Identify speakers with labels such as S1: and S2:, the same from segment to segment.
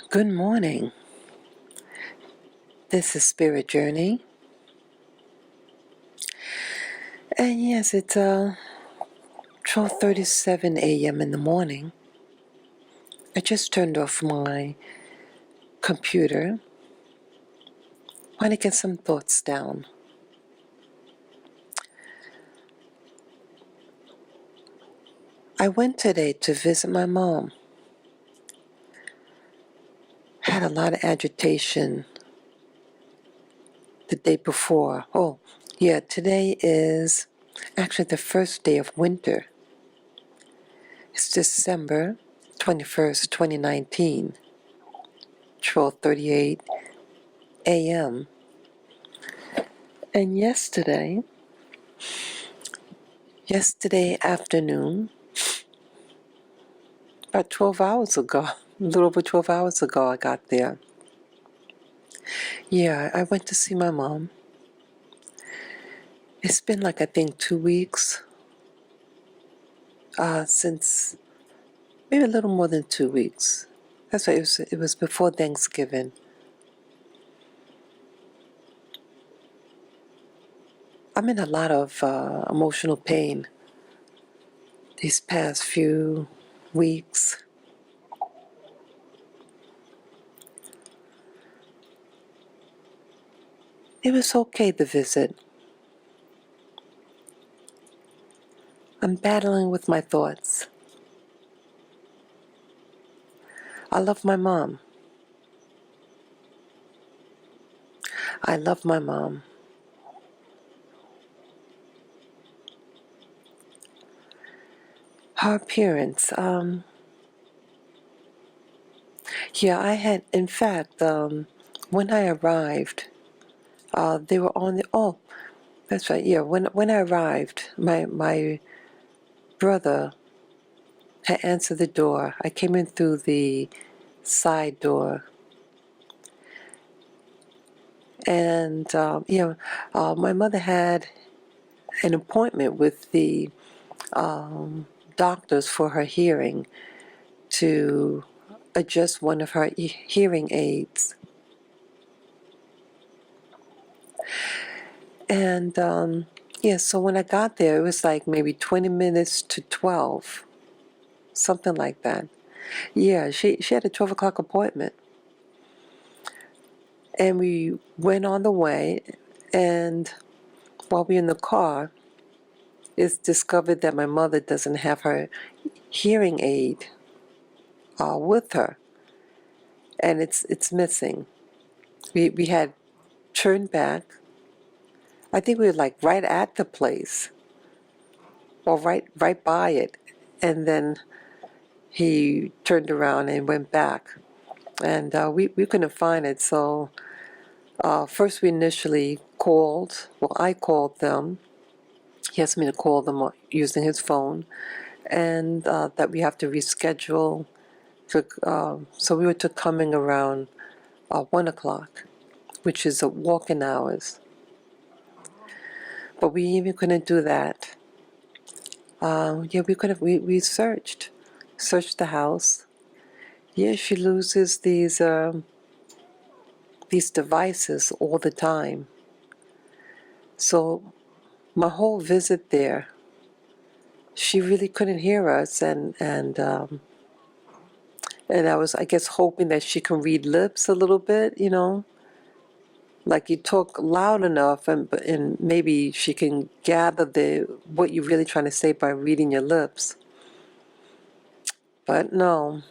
S1: Good morning. This is Spirit Journey. And yes, it's 12:37 a.m. in the morning. I just turned off my computer. Want to get some thoughts down. I went today to visit my mom. Had a lot of agitation the day before. Oh, yeah, today is actually the first day of winter. It's December 21st, 2019, 12:38 a.m. And yesterday afternoon, about 12 hours ago, a little over 12 hours ago, I got there. Yeah, I went to see my mom. It's been like, I think, 2 weeks since, maybe a little more than 2 weeks. That's right, it was before Thanksgiving. I'm in a lot of emotional pain these past few weeks. It was okay to visit. I'm battling with my thoughts. I love my mom. I love my mom. Her appearance, yeah, I had, in fact, when I arrived, they were on the, oh, that's right, yeah, when I arrived, my brother had answered the door. I came in through the side door, and, my mother had an appointment with the doctors for her hearing to adjust one of her hearing aids. And yeah, so when I got there, it was like maybe 20 minutes to 12, something like that. Yeah, she had a 12 o'clock appointment. And we went on the way, and while we were in the car, it's discovered that my mother doesn't have her hearing aid with her, and it's missing. We had turned back. I think we were like right at the place, or right by it, and then he turned around and went back, and we couldn't find it. So first we initially called. Well, I called them. He asked me to call them using his phone, and that we have to reschedule. So we were to coming around 1 o'clock, which is a walk-in hours. But we even couldn't do that. Yeah, we could have. We searched the house. Yeah, she loses these devices all the time. So my whole visit there, she really couldn't hear us, and I was, I guess, hoping that she can read lips a little bit, like you talk loud enough, and maybe she can gather what you're really trying to say by reading your lips. But no,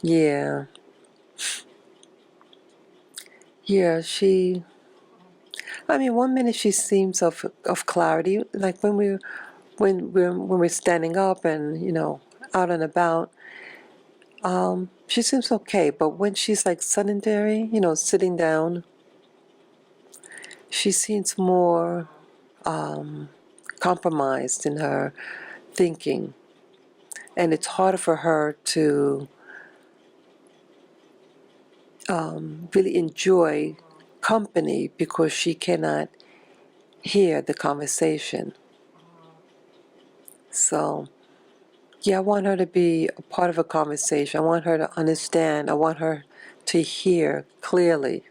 S1: yeah, yeah, she. I mean, 1 minute she seems of clarity, like when we're standing up and out and about. She seems okay, but when she's like sedentary, sitting down, she seems more compromised in her thinking, and it's harder for her to really enjoy company because she cannot hear the conversation. So, yeah, I want her to be a part of a conversation. I want her to understand. I want her to hear clearly.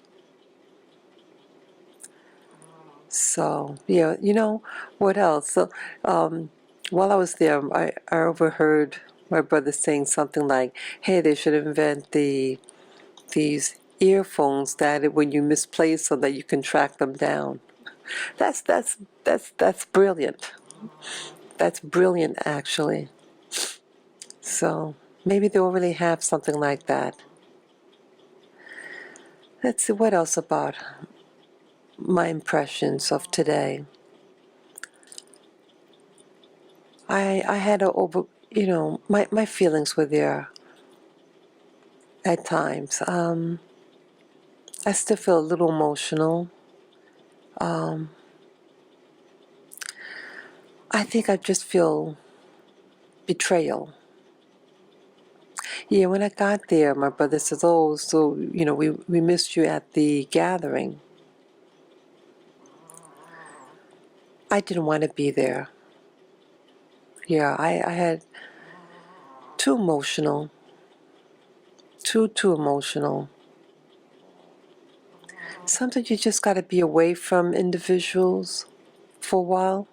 S1: So, yeah, you know, what else? So, while I was there, I overheard my brother saying something like, hey, they should invent these earphones that when you misplace so that you can track them down. That's that's that's brilliant. That's brilliant, actually. So maybe they'll really have something like that. Let's see what else about my impressions of today. I had a over, my feelings were there at times. I still feel a little emotional. Um, I think I just feel betrayal. Yeah, when I got there, my brother says, "Oh, so we missed you at the gathering." I didn't want to be there. Yeah, I had too emotional, too emotional. Sometimes you just got to be away from individuals for a while.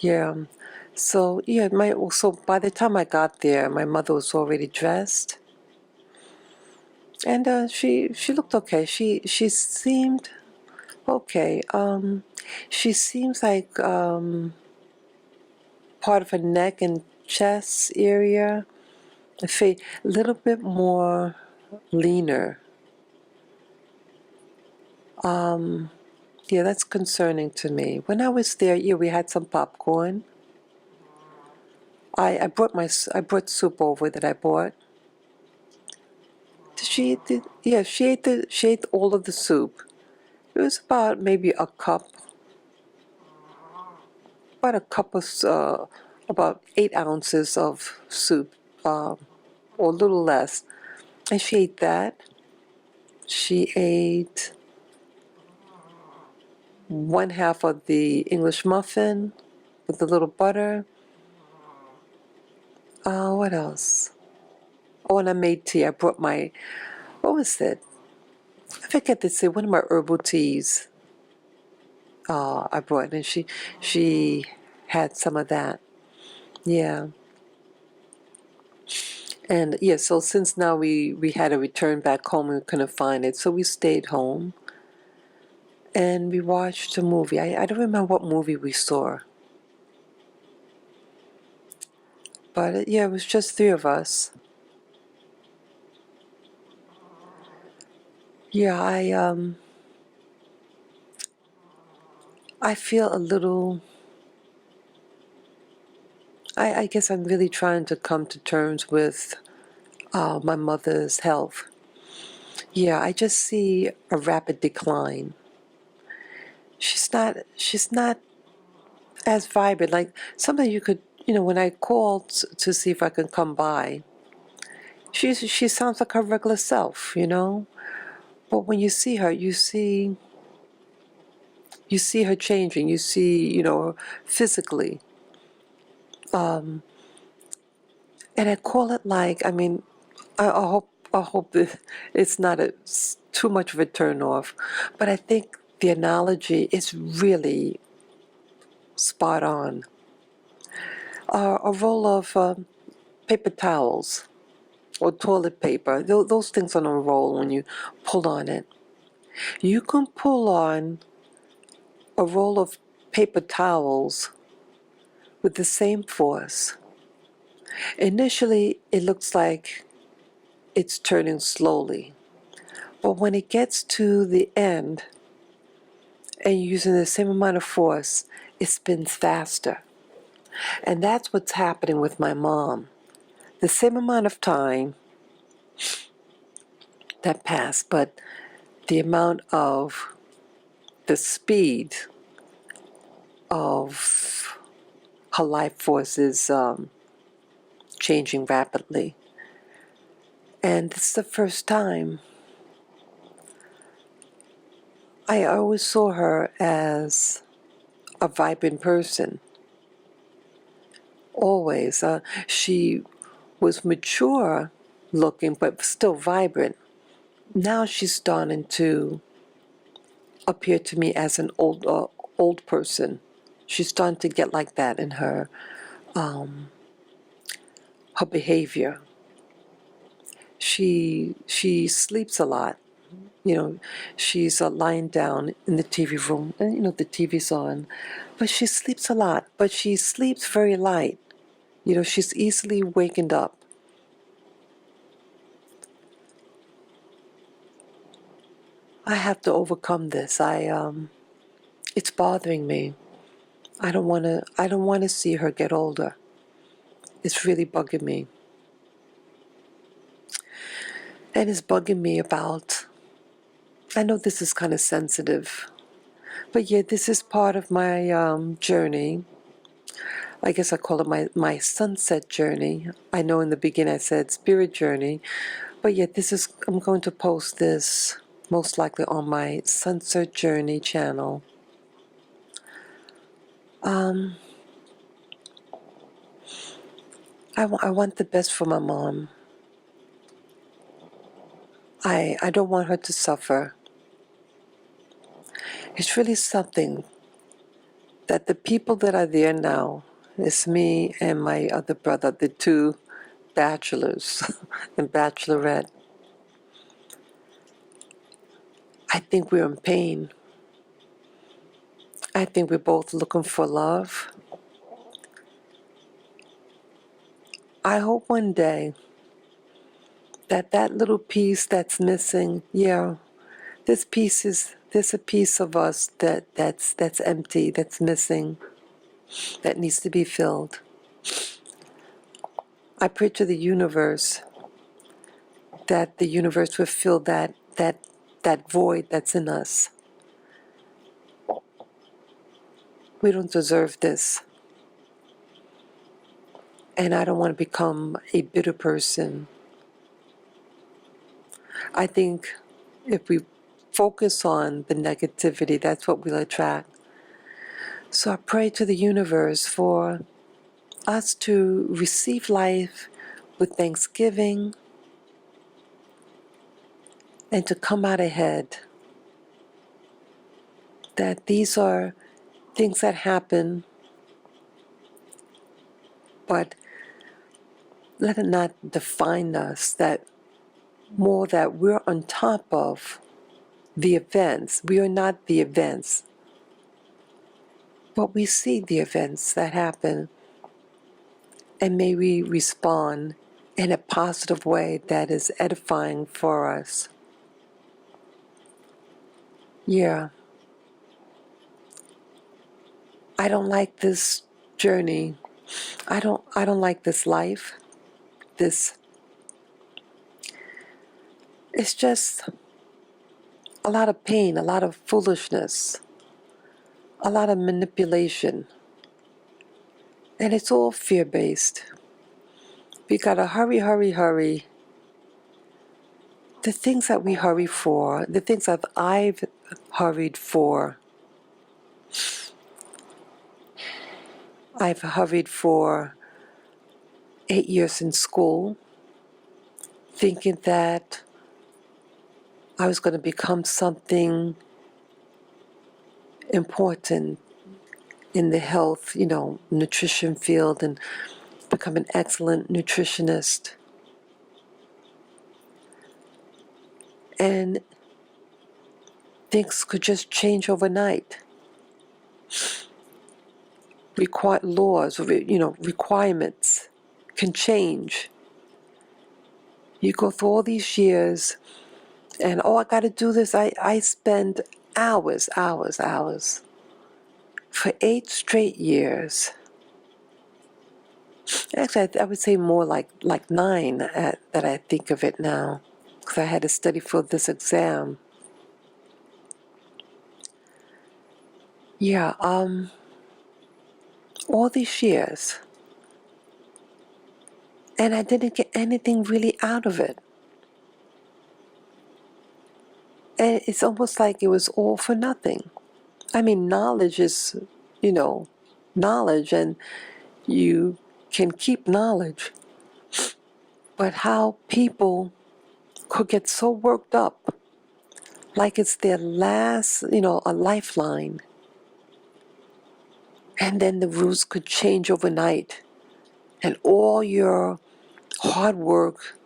S1: Yeah. So yeah, so by the time I got there, my mother was already dressed, and she looked okay. She seemed okay. She seems like part of her neck and chest area, a little bit more leaner. Um, yeah, that's concerning to me. When I was there, yeah, we had some popcorn. I brought soup over that I bought. She ate yeah, she ate all of the soup. It was about maybe about 8 ounces of soup, or a little less. And she ate that. She ate one half of the English muffin with a little butter. What else? Oh, and I made tea. I brought what was it? I forget to say, one of my herbal teas I brought, and she had some of that. Yeah. And yeah, so since now we had to return back home and we couldn't find it, so we stayed home and we watched a movie. I don't remember what movie we saw, but yeah, it was just three of us. Yeah, I feel a little. I guess I'm really trying to come to terms with my mother's health. Yeah, I just see a rapid decline. She's not as vibrant. Like something you could, when I called to see if I could come by, she sounds like her regular self. But when you see her, you see her changing. You see, physically. Um, and I call it like, I mean, I hope that it's not too much of a turn off, but I think the analogy is really spot on. A roll of paper towels or toilet paper, those things on a roll when you pull on it. You can pull on a roll of paper towels with the same force. Initially, it looks like it's turning slowly, but when it gets to the end and you're using the same amount of force, it spins faster. And that's what's happening with my mom. The same amount of time that passed, but the amount of the speed of her life force is changing rapidly. And this is the first time. I always saw her as a vibrant person, always. She was mature looking, but still vibrant. Now she's starting to appear to me as an old person. She's starting to get like that in her behavior. She sleeps a lot. She's lying down in the TV room, and the TV's on, but she sleeps a lot. But she sleeps very light. She's easily wakened up. I have to overcome this. It's bothering me. I don't want to. I don't want to see her get older. It's really bugging me, and it's bugging me about. I know this is kind of sensitive, but yeah, this is part of my journey. I guess I call it my sunset journey. I know in the beginning I said spirit journey, but yet I'm going to post this most likely on my sunset journey channel. I want the best for my mom. I don't want her to suffer. It's really something that the people that are there now, it's me and my other brother, the two bachelors and bachelorette. I think we're in pain. I think we're both looking for love. I hope one day that little piece that's missing, there's a piece of us that's empty, that's missing, that needs to be filled. I pray to the universe that the universe will fill that void that's in us. We don't deserve this. And I don't want to become a bitter person. I think if we focus on the negativity, that's what we'll attract. So I pray to the universe for us to receive life with thanksgiving and to come out ahead. That these are things that happen, but let it not define us, that we're on top of the events. We are not the events, but we see the events that happen, and may we respond in a positive way that is edifying for us. Yeah. I don't like this journey. I don't like this life. It's just a lot of pain, a lot of foolishness, a lot of manipulation. And it's all fear-based. We gotta hurry, hurry, hurry. The things that we hurry for, the things that I've hurried for, I've hurried for 8 years in school, thinking that I was going to become something important in the health, nutrition field, and become an excellent nutritionist. And things could just change overnight. Laws, requirements can change. You go through all these years, and I got to do this. I spend hours for 8 straight years. Actually, I would say more like 9 that I think of it now, because I had to study for this exam. Yeah, all these years, and I didn't get anything really out of it. And it's almost like it was all for nothing. I mean, knowledge is, knowledge, and you can keep knowledge, but how people could get so worked up, like it's their last, a lifeline. And then the rules could change overnight. And all your hard work,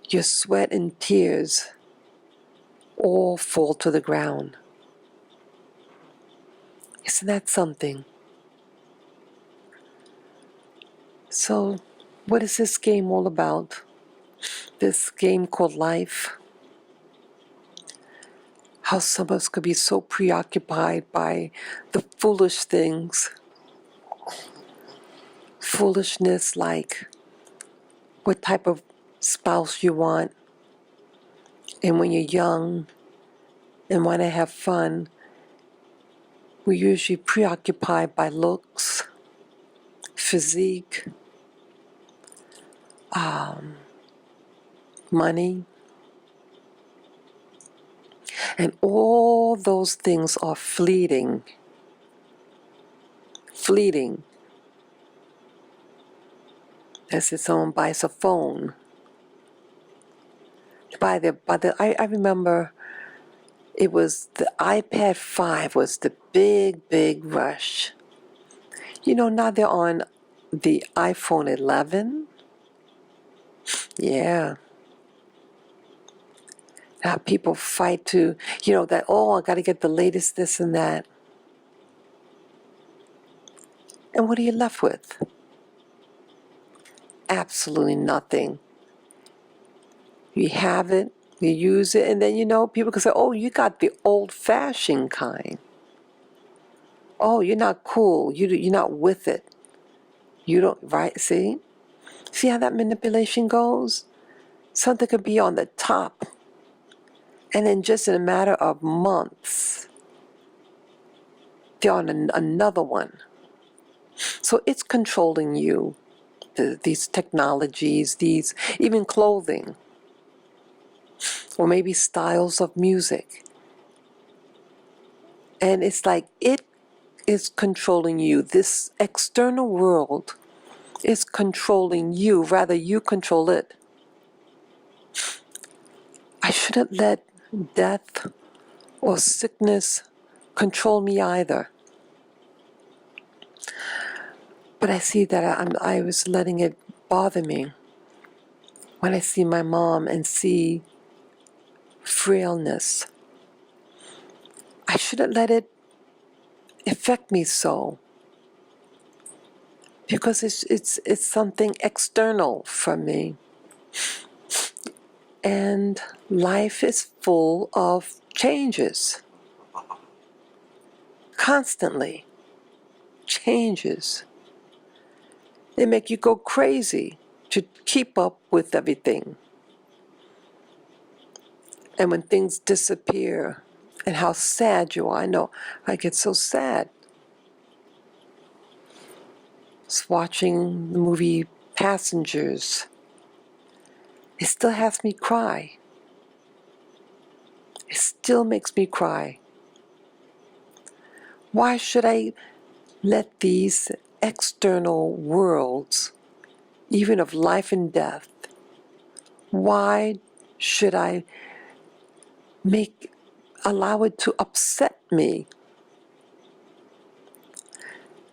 S1: your sweat and tears, all fall to the ground. Isn't that something? So, what is this game all about? This game called life? How some of us could be so preoccupied by the foolish things. Foolishness like what type of spouse you want. And when you're young and want to have fun, we're usually preoccupied by looks, physique, money. And all those things are fleeting. Fleeting. As if someone buys a phone. I remember it was the iPad 5 was the big rush. Now they're on the iPhone 11. Yeah. Now people fight to, that, I got to get the latest this and that. And what are you left with? Absolutely nothing. You have it, you use it, and then people can say, oh, you got the old-fashioned kind. Oh, you're not cool. You're not with it. You don't, right? See? See how that manipulation goes? Something could be on the top, and then just in a matter of months, they're on another one. So it's controlling you, these technologies, these even clothing, or maybe styles of music. And it's like it is controlling you. This external world is controlling you, rather you control it. I shouldn't let death or sickness control me either. But I see that I was letting it bother me when I see my mom and see frailness. I shouldn't let it affect me so, because it's something external from me. And life is full of changes. Constantly. Changes. They make you go crazy to keep up with everything. And when things disappear, and how sad you are. I know, I get so sad. Just watching the movie Passengers. It still has me cry. It still makes me cry. Why should I let these external worlds, even of life and death, why should I allow it to upset me?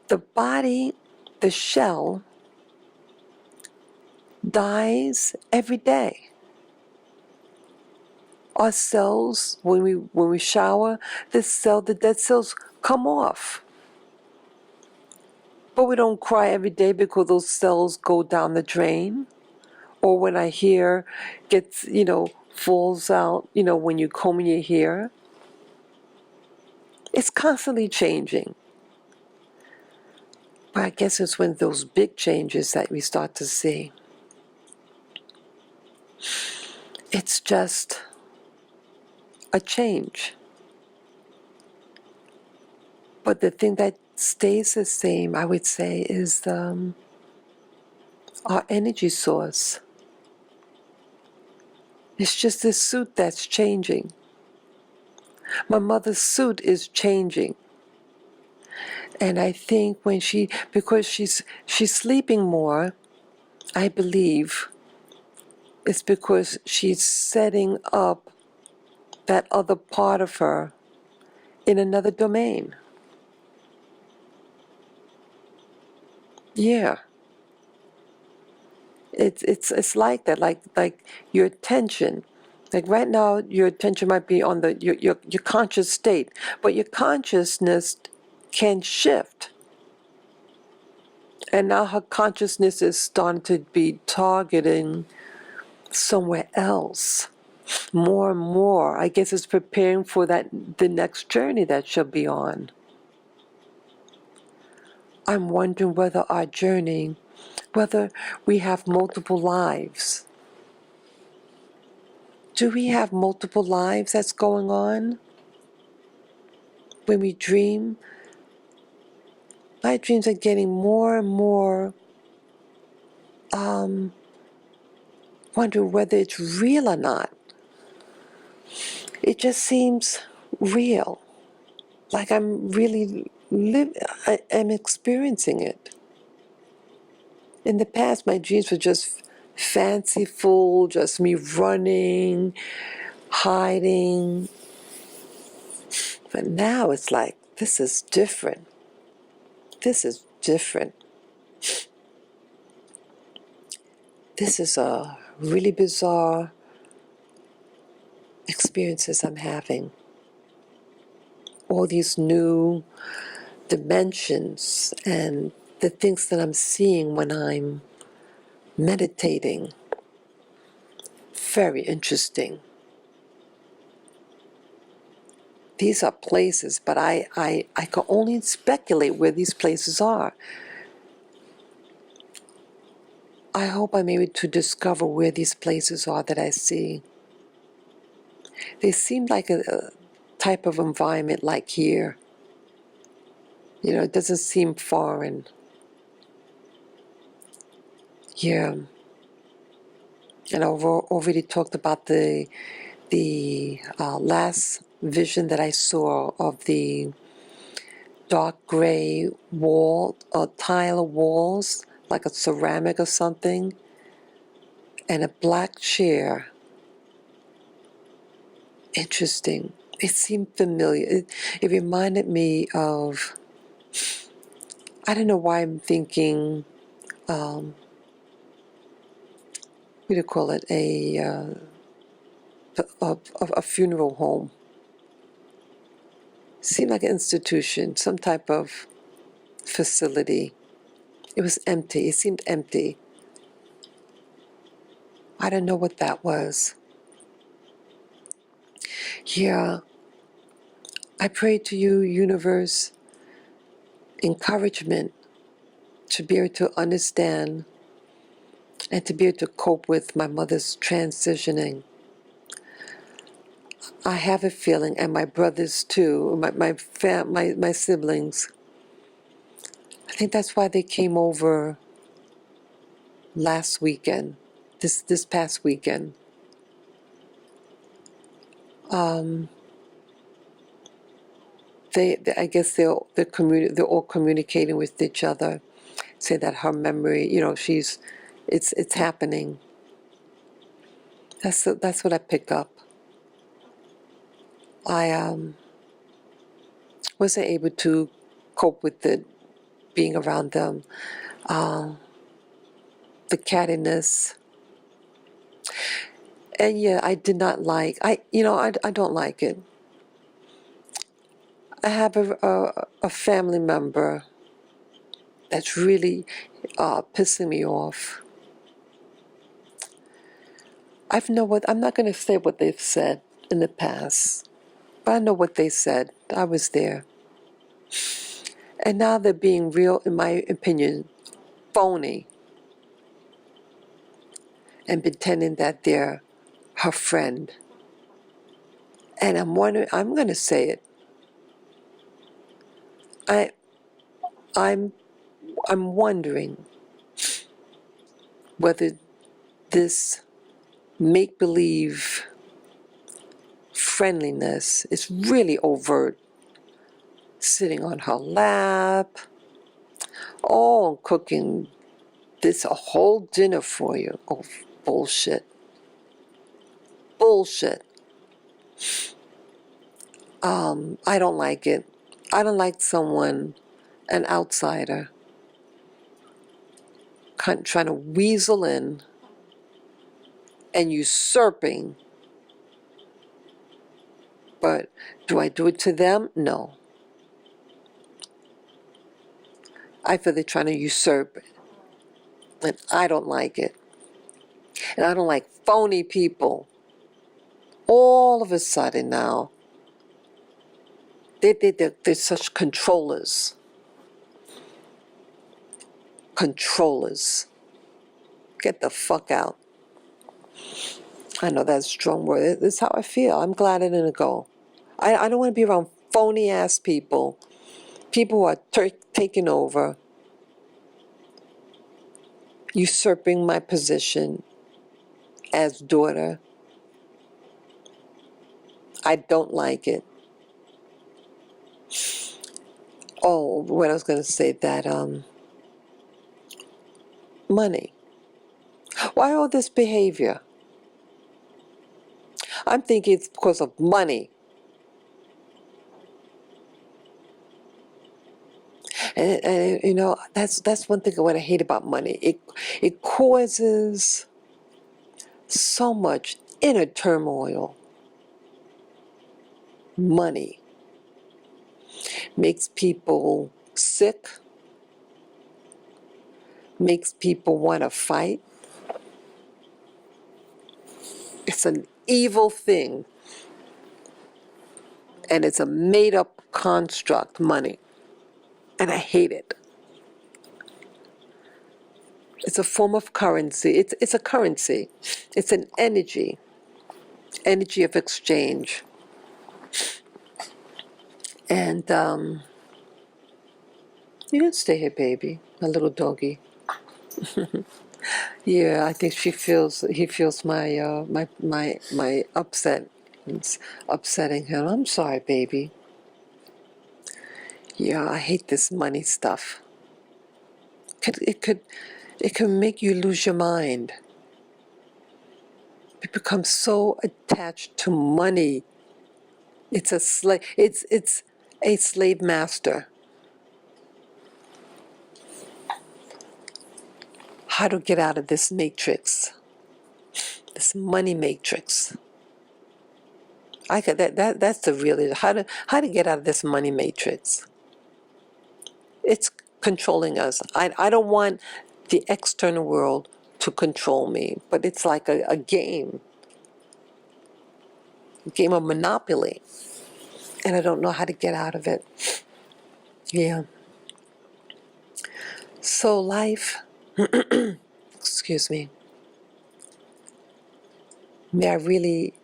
S1: The body, the shell, dies every day. Our cells, when we shower, the dead cells come off. But we don't cry every day because those cells go down the drain. Or when our hair gets, falls out, when you comb your hair. It's constantly changing. But I guess it's when those big changes that we start to see. It's just a change. But the thing that stays the same, I would say, is our energy source. It's just this suit that's changing. My mother's suit is changing. And I think because she's sleeping more, I believe it's because she's setting up that other part of her in another domain. Yeah. It's like that, like your attention. Like right now, your attention might be on your conscious state, but your consciousness can shift. And now her consciousness is starting to be targeting somewhere else more and more. I guess it's preparing for the next journey that she'll be on. I'm wondering whether our journey, whether we have multiple lives. Do we have multiple lives that's going on? When we dream, my dreams are getting more and more, wondering whether it's real or not. It just seems real. Like I'm really I'm experiencing it. In the past, my dreams were just fanciful, just me running, hiding. But now it's like, this is different. This is different. This is a really bizarre experiences I'm having. All these new dimensions and the things that I'm seeing when I'm meditating. Very interesting. These are places, but I can only speculate where these places are. I hope I'm able to discover where these places are that I see. They seem like a type of environment like here. You know, it doesn't seem foreign. Yeah. And I've already talked about the last vision that I saw of the dark gray wall, tile walls, like a ceramic or something, and a black chair. Interesting. It seemed familiar. It reminded me of, I don't know why I'm thinking, what do you call it, a funeral home. Seemed like an institution, some type of facility. It was empty. It seemed empty. I don't know what that was. Yeah, I pray to you, universe, encouragement to be able to understand and to be able to cope with my mother's transitioning. I have a feeling, and my brothers too, my siblings, I think that's why they came over last weekend, this past weekend. I guess they're all communicating with each other, say that her memory, it's happening. That's what I pick up. I wasn't able to cope with it, being around them, the cattiness, and yeah, I did not like. I don't like it. I have a family member that's really pissing me off. I'm not going to say what they've said in the past, but I know what they said. I was there. And now they're being real, in my opinion, phony, and pretending that they're her friend. And I'm wondering, I'm going to say it. I'm wondering whether this make-believe friendliness is really overt, sitting on her lap. Oh, I'm cooking this a whole dinner for you. Oh, bullshit. Bullshit. I don't like it. I don't like someone, an outsider, trying to weasel in and usurping. But do I do it to them? No. I feel they're trying to usurp it, and I don't like it. And I don't like phony people. All of a sudden now, they're such controllers. Controllers. Get the fuck out. I know that's a strong word. This is how I feel. I'm glad I didn't go. I don't want to be around phony ass people. People who are taking over, usurping my position as daughter. I don't like it. Oh, what I was going to say, that money. Why all this behavior? I'm thinking it's because of money. And you know, that's one thing what I hate about money. It causes so much inner turmoil. Money makes people sick, makes people want to fight. It's an evil thing, and it's a made-up construct, money, and I hate it. It's a form of currency. It's a currency. It's an energy of exchange. And you can stay here, baby, my little doggy. Yeah, I think he feels my upset. It's upsetting him. I'm sorry, baby. Yeah, I hate this money stuff. It can make you lose your mind. You become so attached to money. It's a slave. It's a slave master. How to get out of this matrix, this money matrix. I could that's the real how to get out of this money matrix. It's controlling us. I don't want the external world to control me, but it's like a game of Monopoly, and I don't know how to get out of it. Yeah. So life, excuse me, may I really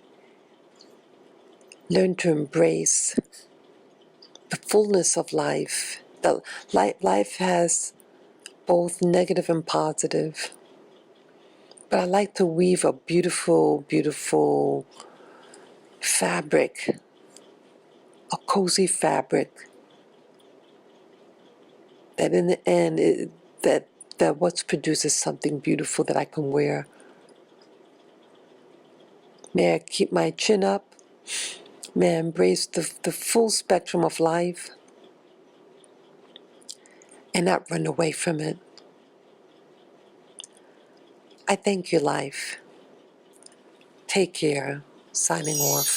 S1: learn to embrace the fullness of life. The life has both negative and positive. But I like to weave a beautiful, beautiful fabric, a cozy fabric, that in the end, that what's produced is something beautiful that I can wear. May I keep my chin up. May I embrace the full spectrum of life and not run away from it. I thank you, life. Take care. Signing off.